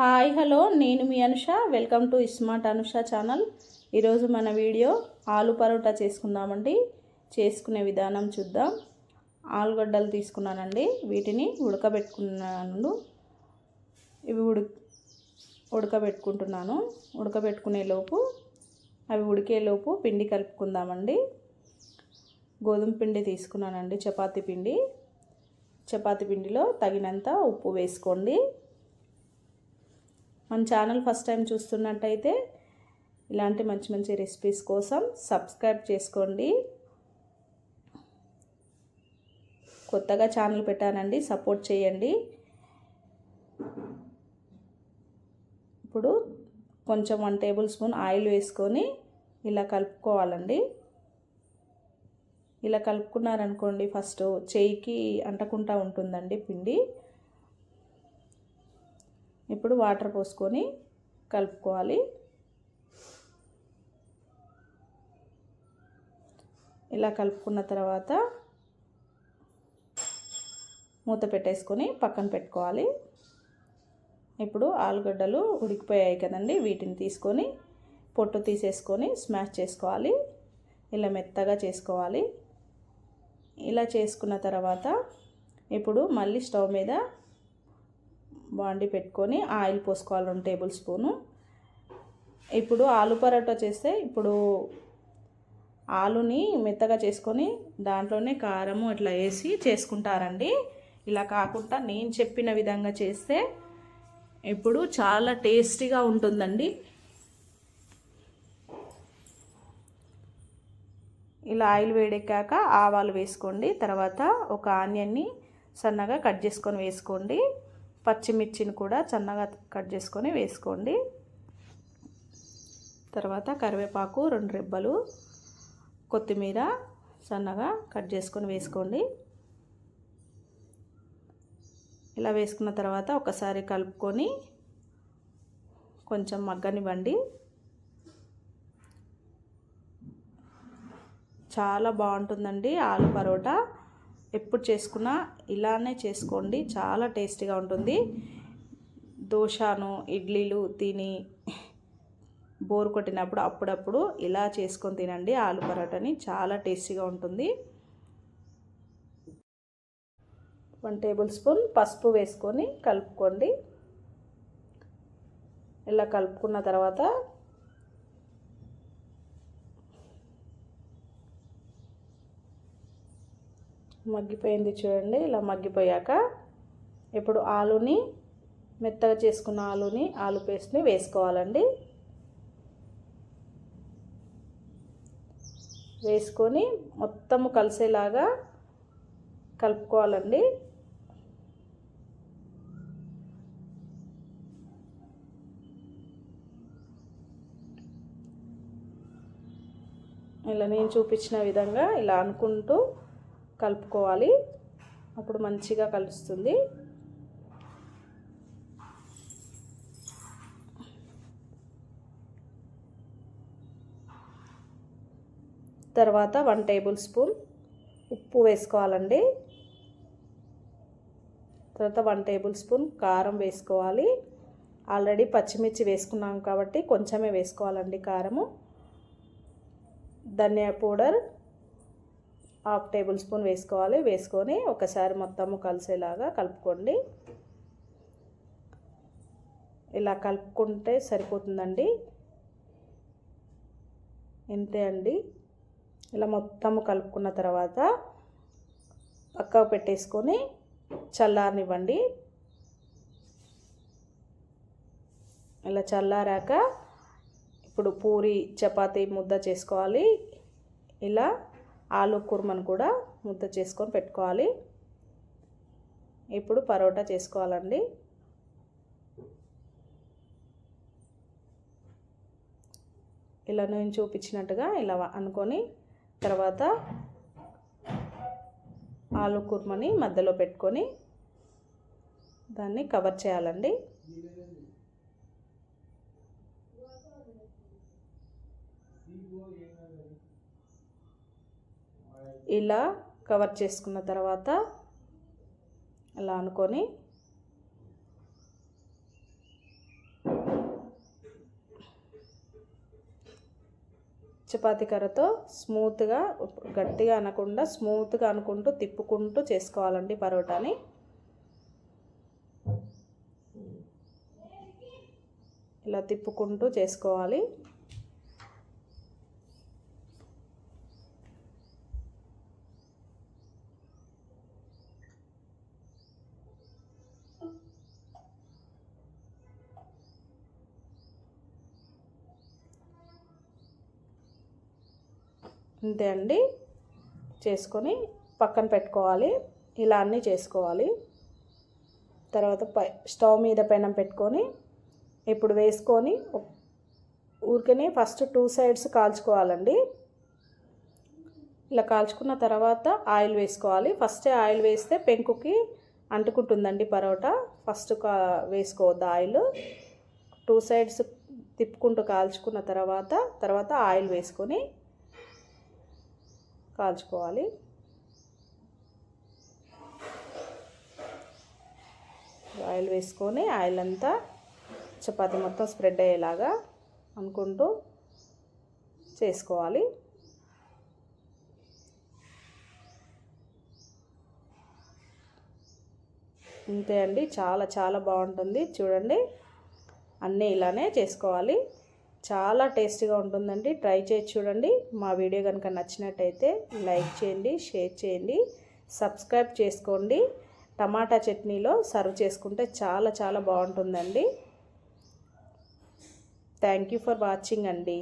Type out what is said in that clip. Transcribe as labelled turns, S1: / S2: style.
S1: Hi hello నేను మీ Anusha. Welcome to smart Anusha channel. ఈరోజు మన వీడియో ఆలు పరోటా చేసుకుందామండి. చేసుకునే విధానం చూద్దాం. ఆలుగడ్డలు తీసుకున్నానండి, వీటిని ఉడకబెట్టుకున్నాను. ఇవి ఉడకబెట్టుకుంటున్నాను. ఉడకబెట్టుకునే లోపు అవి ఉడికేలోపు పిండి కలుపుకుందామండి. గోధుమ పిండి తీసుకున్నానండి, చపాతీ పిండి. చపాతీ పిండిలో తగినంత ఉప్పు వేసుకోండి. మన ఛానల్ ఫస్ట్ టైం చూస్తున్నట్టయితే ఇలాంటి మంచి మంచి రెసిపీస్ కోసం సబ్స్క్రైబ్ చేసుకోండి. కొత్తగా ఛానల్ పెట్టానండి, సపోర్ట్ చేయండి. ఇప్పుడు కొంచెం 1 టేబుల్ స్పూన్ ఆయిల్ వేసుకొని ఇలా కలుపుకోవాలండి. ఇలా కలుపుకున్నారనుకోండి, ఫస్ట్ చేయికి అంటకుండా ఉంటుందండి పిండి. ఇప్పుడు వాటర్ పోసుకొని కలుపుకోవాలి. ఇలా కలుపుకున్న తర్వాత మూత పెట్టేసుకొని పక్కన పెట్టుకోవాలి. ఇప్పుడు ఆలుగడ్డలు ఉడికిపోయాయి కదండి, వీటిని తీసుకొని పొట్టు తీసేసుకొని స్మాష్ చేసుకోవాలి. ఇలా మెత్తగా చేసుకోవాలి. ఇలా చేసుకున్న తర్వాత ఇప్పుడు మళ్ళీ స్టవ్ మీద బాండి పెట్టుకొని ఆయిల్ పోసుకోవాలి 2 టేబుల్ స్పూను. ఇప్పుడు ఆలు పరోటా చేస్తే ఇప్పుడు ఆలుని మెత్తగా చేసుకొని దాంట్లోనే కారము ఇట్లా వేసి చేసుకుంటారండి. ఇలా కాకుండా నేను చెప్పిన విధంగా చేస్తే ఇప్పుడు చాలా టేస్టీగా ఉంటుందండి. ఇలా ఆయిల్ వేడెక్కాక ఆవాలు వేసుకోండి. తర్వాత ఒక ఆనియన్ని సన్నగా కట్ చేసుకొని వేసుకోండి. పచ్చిమిర్చిని కూడా సన్నగా కట్ చేసుకొని వేసుకోండి. తర్వాత కరివేపాకు 2 రెబ్బలు, కొత్తిమీర సన్నగా కట్ చేసుకొని వేసుకోండి. ఇలా వేసుకున్న తర్వాత ఒకసారి కలుపుకొని కొంచెం మగ్గనివ్వండి. చాలా బాగుంటుందండి ఆలు పరోటా. ఎప్పుడు చేసుకున్నా ఇలానే చేసుకోండి, చాలా టేస్టీగా ఉంటుంది. దోశను ఇడ్లీలు తిని బోర్ కొట్టినప్పుడు అప్పుడప్పుడు ఇలా చేసుకొని తినండి ఆలు పరోటాని, చాలా టేస్టీగా ఉంటుంది. 1 టేబుల్ స్పూన్ పసుపు వేసుకొని కలుపుకోండి. ఇలా కలుపుకున్న తర్వాత మగ్గిపోయింది చూడండి. ఇలా మగ్గిపోయాక ఇప్పుడు ఆలుని మెత్తగా చేసుకున్న ఆలు పేస్ట్ని వేసుకోవాలండి. వేసుకొని మొత్తము కలిసేలాగా కలుపుకోవాలండి. ఇలా నేను చూపించిన విధంగా ఇలా అనుకుంటూ కలుపుకోవాలి. అప్పుడు మంచిగా కలుస్తుంది. తర్వాత 1 టేబుల్ స్పూన్ ఉప్పు వేసుకోవాలండి. తర్వాత 1 టేబుల్ స్పూన్ కారం వేసుకోవాలి. ఆల్రెడీ పచ్చిమిర్చి వేసుకున్నాం కాబట్టి కొంచెమే వేసుకోవాలండి కారము. ధనియా పౌడర్ 1/2 టేబుల్ స్పూన్ వేసుకోవాలి. వేసుకొని ఒకసారి మొత్తము కలిసేలాగా కలుపుకోండి. ఇలా కలుపుకుంటే సరిపోతుందండి. ఇంతే అండి. ఇలా మొత్తము కలుపుకున్న తర్వాత పక్కకు పెట్టేసుకొని చల్లారనివ్వండి. ఇలా చల్లారాక ఇప్పుడు పూరి చపాతీ ముద్ద చేసుకోవాలి. ఇలా ఆలు కుర్మను కూడా ముద్ద చేసుకొని పెట్టుకోవాలి. ఇప్పుడు పరోటా చేసుకోవాలండి. ఇలా నేను చూపించినట్టుగా ఇలా అనుకొని తర్వాత ఆలు కుర్మని మధ్యలో పెట్టుకొని దాన్ని కవర్ చేయాలండి. ఇలా కవర్ చేసుకున్న తర్వాత అలా అనుకొని చపాతీ కర్రతో స్మూత్గా, గట్టిగా అనకుండా స్మూత్గా అనుకుంటూ తిప్పుకుంటూ చేసుకోవాలండి పరోటాని. ఇలా తిప్పుకుంటూ చేసుకోవాలి. అంతే అండి, చేసుకొని పక్కన పెట్టుకోవాలి. ఇలా అన్నీ చేసుకోవాలి. తర్వాత స్టవ్ మీద పెనం పెట్టుకొని ఇప్పుడు వేసుకొని ఊరికనే ఫస్ట్ 2 సైడ్స్ కాల్చుకోవాలండి. ఇలా కాల్చుకున్న తర్వాత ఆయిల్ వేసుకోవాలి. ఫస్టే ఆయిల్ వేస్తే పెంకుకి అంటుకుంటుందండి పరోటా. ఫస్ట్ వేసుకోవద్దు ఆయిల్. 2 సైడ్స్ తిప్పుకుంటూ కాల్చుకున్న తర్వాత ఆయిల్ వేసుకొని కాల్చుకోవాలి. ఆయిల్ వేసుకొని ఆయిల్ అంతా చపాతీ మొత్తం స్ప్రెడ్ అయ్యేలాగా అనుకుంటూ చేసుకోవాలి. అంతే అండి, చాలా చాలా బాగుంటుంది. చూడండి, అన్నీ ఇలానే చేసుకోవాలి. చాలా టేస్టీగా ఉంటుందండి. ట్రై చేసి చూడండి. మా వీడియో కనుక నచ్చినట్టయితే లైక్ చేయండి, షేర్ చేయండి, సబ్స్క్రైబ్ చేసుకోండి. టమాటా చట్నీలో సర్వ్ చేసుకుంటే చాలా చాలా బాగుంటుందండి. థ్యాంక్ యూ ఫర్ వాచింగ్ అండి.